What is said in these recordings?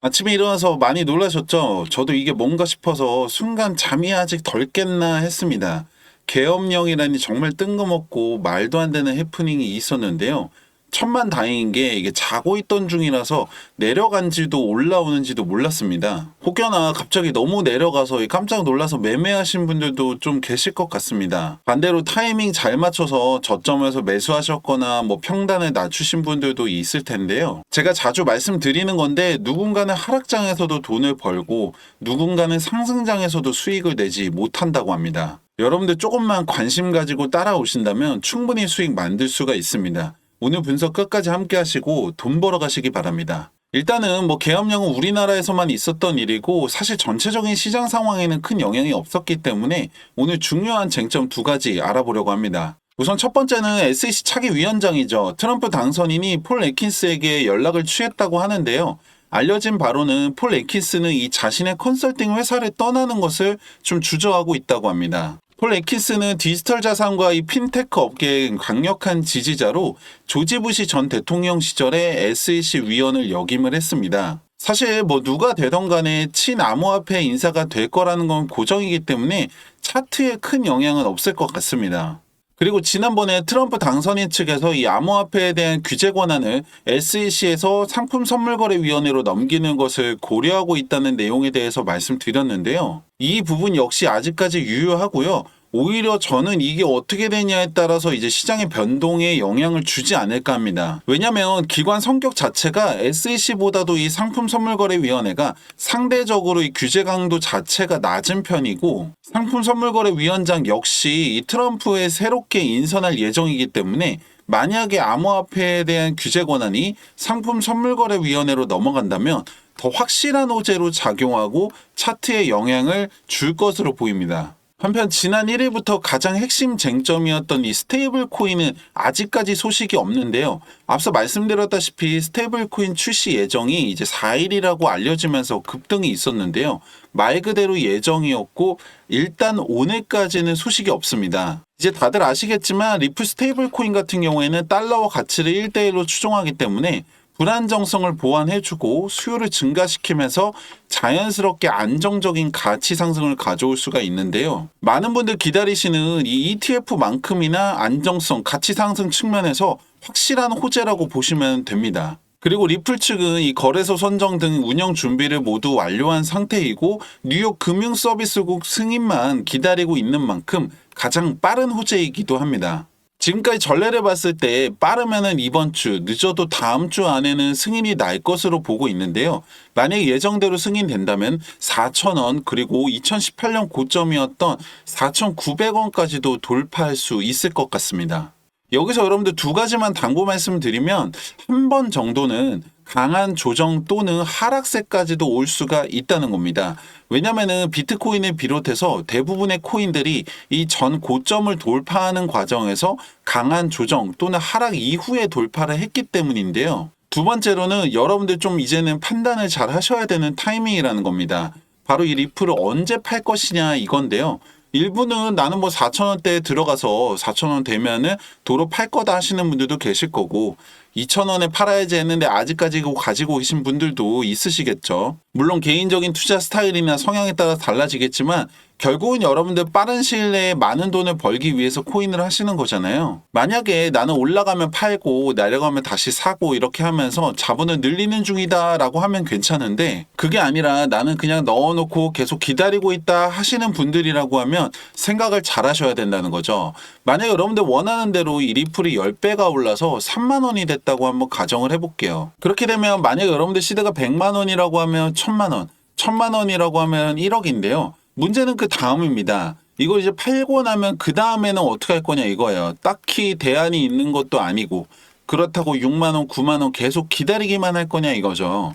아침에 일어나서 많이 놀라셨죠? 저도 이게 뭔가 싶어서 순간 잠이 아직 덜 깼나 했습니다. 계엄령이라니 정말 뜬금없고 말도 안 되는 해프닝이 있었는데요. 천만 다행인 게 이게 자고 있던 중이라서 내려간지도 올라오는지도 몰랐습니다. 혹여나 갑자기 너무 내려가서 깜짝 놀라서 매매하신 분들도 좀 계실 것 같습니다. 반대로 타이밍 잘 맞춰서 저점에서 매수하셨거나 평단을 낮추신 분들도 있을 텐데요. 제가 자주 말씀드리는 건데 누군가는 하락장에서도 돈을 벌고 누군가는 상승장에서도 수익을 내지 못한다고 합니다. 여러분들 조금만 관심 가지고 따라오신다면 충분히 수익 만들 수가 있습니다. 오늘 분석 끝까지 함께 하시고 돈 벌어 가시기 바랍니다. 일단은 계엄령은 우리나라에서만 있었던 일이고 사실 전체적인 시장 상황에는 큰 영향이 없었기 때문에 오늘 중요한 쟁점 두 가지 알아보려고 합니다. 우선 첫 번째는 SEC 차기 위원장이죠. 트럼프 당선인이 폴 애킨스에게 연락을 취했다고 하는데요. 알려진 바로는 폴 애킨스는 이 자신의 컨설팅 회사를 떠나는 것을 좀 주저하고 있다고 합니다. 폴 애킨스는 디지털 자산과 이 핀테크 업계의 강력한 지지자로 조지 부시 전 대통령 시절에 SEC 위원을 역임을 했습니다. 사실 누가 되던 간에 친암호화폐 인사가 될 거라는 건 고정이기 때문에 차트에 큰 영향은 없을 것 같습니다. 그리고 지난번에 트럼프 당선인 측에서 이 암호화폐에 대한 규제 권한을 SEC에서 상품선물거래위원회로 넘기는 것을 고려하고 있다는 내용에 대해서 말씀드렸는데요. 이 부분 역시 아직까지 유효하고요. 오히려 저는 이게 어떻게 되냐에 따라서 이제 시장의 변동에 영향을 주지 않을까 합니다. 왜냐면 기관 성격 자체가 SEC보다도 이 상품선물거래위원회가 상대적으로 이 규제 강도 자체가 낮은 편이고 상품선물거래위원장 역시 이 트럼프에 새롭게 인선할 예정이기 때문에 만약에 암호화폐에 대한 규제 권한이 상품선물거래위원회로 넘어간다면 더 확실한 호재로 작용하고 차트에 영향을 줄 것으로 보입니다. 한편 지난 1일부터 가장 핵심 쟁점이었던 이 스테이블 코인은 아직까지 소식이 없는데요. 앞서 말씀드렸다시피 스테이블 코인 출시 예정이 이제 4일이라고 알려지면서 급등이 있었는데요. 말 그대로 예정이었고 일단 오늘까지는 소식이 없습니다. 이제 다들 아시겠지만 리플 스테이블 코인 같은 경우에는 달러와 가치를 1대1로 추종하기 때문에 불안정성을 보완해주고 수요를 증가시키면서 자연스럽게 안정적인 가치 상승을 가져올 수가 있는데요. 많은 분들 기다리시는 이 ETF만큼이나 안정성, 가치 상승 측면에서 확실한 호재라고 보시면 됩니다. 그리고 리플 측은 이 거래소 선정 등 운영 준비를 모두 완료한 상태이고 뉴욕 금융서비스국 승인만 기다리고 있는 만큼 가장 빠른 호재이기도 합니다. 지금까지 전례를 봤을 때 빠르면은 이번 주, 늦어도 다음 주 안에는 승인이 날 것으로 보고 있는데요. 만약 예정대로 승인된다면 4,000원 그리고 2018년 고점이었던 4,900원까지도 돌파할 수 있을 것 같습니다. 여기서 여러분들 두 가지만 당부 말씀드리면 한 번 정도는 강한 조정 또는 하락세까지도 올 수가 있다는 겁니다. 왜냐면은 비트코인을 비롯해서 대부분의 코인들이 이 전 고점을 돌파하는 과정에서 강한 조정 또는 하락 이후에 돌파를 했기 때문인데요. 두 번째로는 여러분들 좀 이제는 판단을 잘 하셔야 되는 타이밍이라는 겁니다. 바로 이 리플을 언제 팔 것이냐 이건데요. 일부는 나는 4,000원대에 들어가서 4,000원 되면은 도로 팔 거다 하시는 분들도 계실 거고 2,000원에 팔아야지 했는데 아직까지 가지고 계신 분들도 있으시겠죠. 물론 개인적인 투자 스타일이나 성향에 따라 달라지겠지만 결국은 여러분들 빠른 시일 내에 많은 돈을 벌기 위해서 코인을 하시는 거잖아요. 만약에 나는 올라가면 팔고 내려가면 다시 사고 이렇게 하면서 자본을 늘리는 중이다 라고 하면 괜찮은데 그게 아니라 나는 그냥 넣어놓고 계속 기다리고 있다 하시는 분들이라고 하면 생각을 잘 하셔야 된다는 거죠. 만약에 여러분들 원하는 대로 이 리플이 10배가 올라서 3만 원이 됐다고 한번 가정을 해볼게요. 그렇게 되면 만약에 여러분들 시드가 100만 원이라고 하면 1,000만 원, 1,000만 원이라고 하면 1억인데요. 문제는 그 다음입니다. 이걸 이제 팔고 나면 그 다음에는 어떻게 할 거냐 이거예요. 딱히 대안이 있는 것도 아니고 그렇다고 6만 원, 9만 원 계속 기다리기만 할 거냐 이거죠.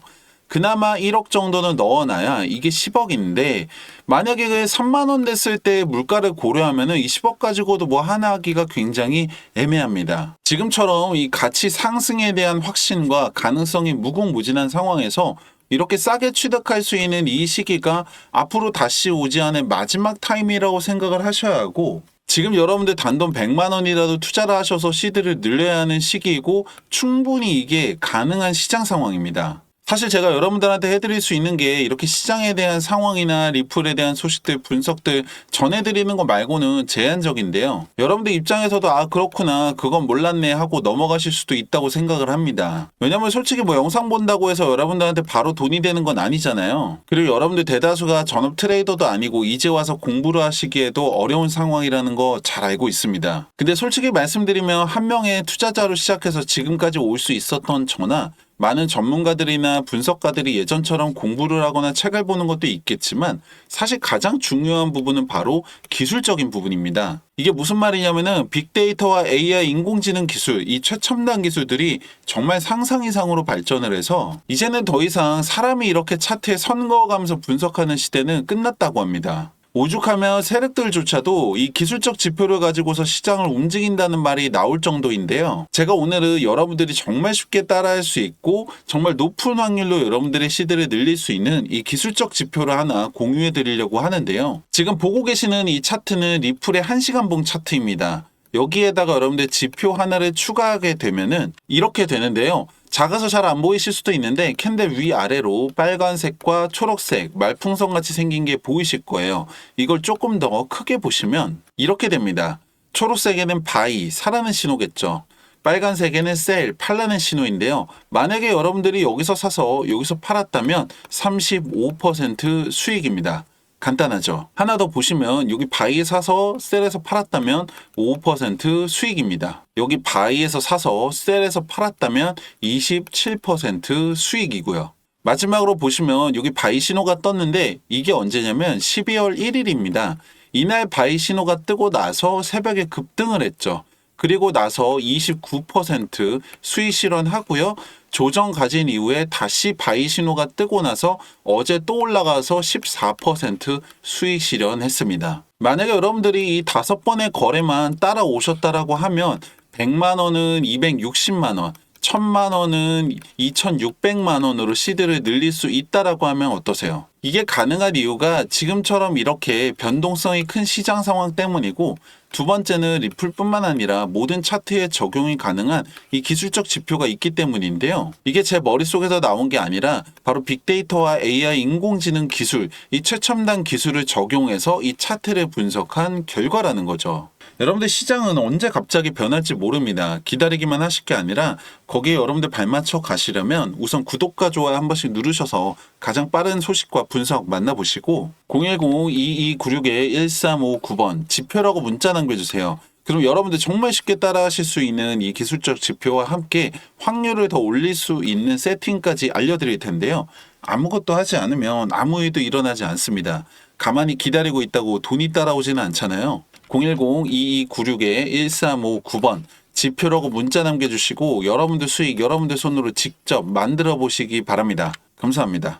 그나마 1억 정도는 넣어놔야 이게 10억인데 만약에 그 3만 원 됐을 때 물가를 고려하면은 이 10억 가지고도 하나 하기가 굉장히 애매합니다. 지금처럼 이 가치 상승에 대한 확신과 가능성이 무궁무진한 상황에서 이렇게 싸게 취득할 수 있는 이 시기가 앞으로 다시 오지 않을 마지막 타임이라고 생각을 하셔야 하고 지금 여러분들 단돈 100만 원이라도 투자를 하셔서 시드를 늘려야 하는 시기이고 충분히 이게 가능한 시장 상황입니다. 사실 제가 여러분들한테 해드릴 수 있는 게 이렇게 시장에 대한 상황이나 리플에 대한 소식들, 분석들 전해드리는 거 말고는 제한적인데요. 여러분들 입장에서도 아 그렇구나 그건 몰랐네 하고 넘어가실 수도 있다고 생각을 합니다. 왜냐면 솔직히 뭐 영상 본다고 해서 여러분들한테 바로 돈이 되는 건 아니잖아요. 그리고 여러분들 대다수가 전업 트레이더도 아니고 이제 와서 공부를 하시기에도 어려운 상황이라는 거 잘 알고 있습니다. 근데 솔직히 말씀드리면 한 명의 투자자로 시작해서 지금까지 올 수 있었던 저나 많은 전문가들이나 분석가들이 예전처럼 공부를 하거나 책을 보는 것도 있겠지만 사실 가장 중요한 부분은 바로 기술적인 부분입니다. 이게 무슨 말이냐면은 빅데이터와 AI 인공지능 기술, 이 최첨단 기술들이 정말 상상 이상으로 발전을 해서 이제는 더 이상 사람이 이렇게 차트에 선 그어가면서 분석하는 시대는 끝났다고 합니다. 오죽하면 세력들조차도 이 기술적 지표를 가지고서 시장을 움직인다는 말이 나올 정도인데요. 제가 오늘은 여러분들이 정말 쉽게 따라할 수 있고 정말 높은 확률로 여러분들의 시드를 늘릴 수 있는 이 기술적 지표를 하나 공유해 드리려고 하는데요. 지금 보고 계시는 이 차트는 리플의 1시간봉 차트입니다. 여기에다가 여러분들 지표 하나를 추가하게 되면은 이렇게 되는데요. 작아서 잘 안 보이실 수도 있는데 캔들 위아래로 빨간색과 초록색 말풍선 같이 생긴 게 보이실 거예요. 이걸 조금 더 크게 보시면 이렇게 됩니다. 초록색에는 바이, 사라는 신호겠죠. 빨간색에는 셀, 팔라는 신호인데요. 만약에 여러분들이 여기서 사서 여기서 팔았다면 35% 수익입니다. 간단하죠. 하나 더 보시면 여기 바이에 사서 셀에서 팔았다면 5% 수익입니다. 여기 바이에서 사서 셀에서 팔았다면 27% 수익이고요. 마지막으로 보시면 여기 바이 신호가 떴는데 이게 언제냐면 12월 1일입니다. 이날 바이 신호가 뜨고 나서 새벽에 급등을 했죠. 그리고 나서 29% 수익 실현하고요. 조정 가진 이후에 다시 바이 신호가 뜨고 나서 어제 또 올라가서 14% 수익 실현했습니다. 만약에 여러분들이 이 5번의 거래만 따라오셨다라고 하면 100만 원은 260만 원, 1000만 원은 2600만 원으로 시드를 늘릴 수 있다라고 하면 어떠세요? 이게 가능한 이유가 지금처럼 이렇게 변동성이 큰 시장 상황 때문이고 두 번째는 리플뿐만 아니라 모든 차트에 적용이 가능한 이 기술적 지표가 있기 때문인데요. 이게 제 머릿속에서 나온 게 아니라 바로 빅데이터와 AI 인공지능 기술, 이 최첨단 기술을 적용해서 이 차트를 분석한 결과라는 거죠. 여러분들 시장은 언제 갑자기 변할지 모릅니다. 기다리기만 하실 게 아니라 거기에 여러분들 발맞춰 가시려면 우선 구독과 좋아요 한 번씩 누르셔서 가장 빠른 소식과 분석 만나보시고 010-2296-1359번 지표라고 문자 남겨주세요. 그럼 여러분들 정말 쉽게 따라하실 수 있는 이 기술적 지표와 함께 확률을 더 올릴 수 있는 세팅까지 알려드릴 텐데요. 아무것도 하지 않으면 아무 일도 일어나지 않습니다. 가만히 기다리고 있다고 돈이 따라오지는 않잖아요. 010-2296-1359번 지표라고 문자 남겨주시고 여러분들 수익 여러분들 손으로 직접 만들어 보시기 바랍니다. 감사합니다.